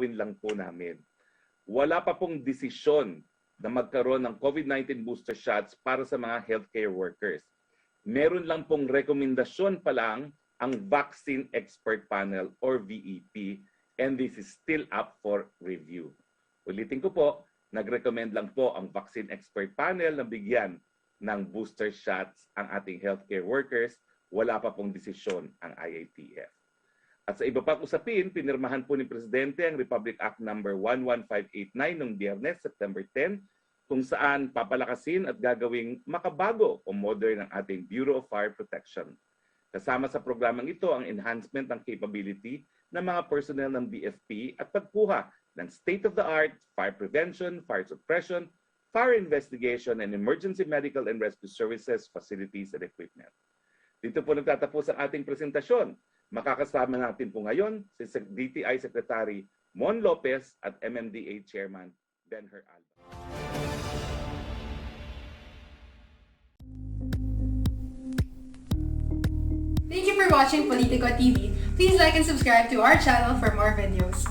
gagawin lang po namin. Wala pa pong desisyon na magkaroon ng COVID-19 booster shots para sa mga healthcare workers. Meron lang pong rekomendasyon pa lang ang Vaccine Expert Panel or VEP, and this is still up for review. Ulitin ko po, nag-recommend lang po ang Vaccine Expert Panel na bigyan ng booster shots ang ating healthcare workers. Wala pa pong desisyon ang IATF. At sa iba pang usapin, pinirmahan po ni Presidente ang Republic Act No. 11589 noong Biyernes, September 10, kung saan papalakasin at gagawing makabago o modern ang ating Bureau of Fire Protection. Kasama sa programang ito ang enhancement ng capability ng mga personnel ng BFP at pagkuha ng state-of-the-art fire prevention, fire suppression, fire investigation, and emergency medical and rescue services, facilities, and equipment. Dito po nagtatapos ang ating presentasyon. Makakasama natin po ngayon si DTI Secretary Mon Lopez at MMDA Chairman Benher Alba. Thank you for watching Politico TV. Please like and subscribe to our channel for more videos.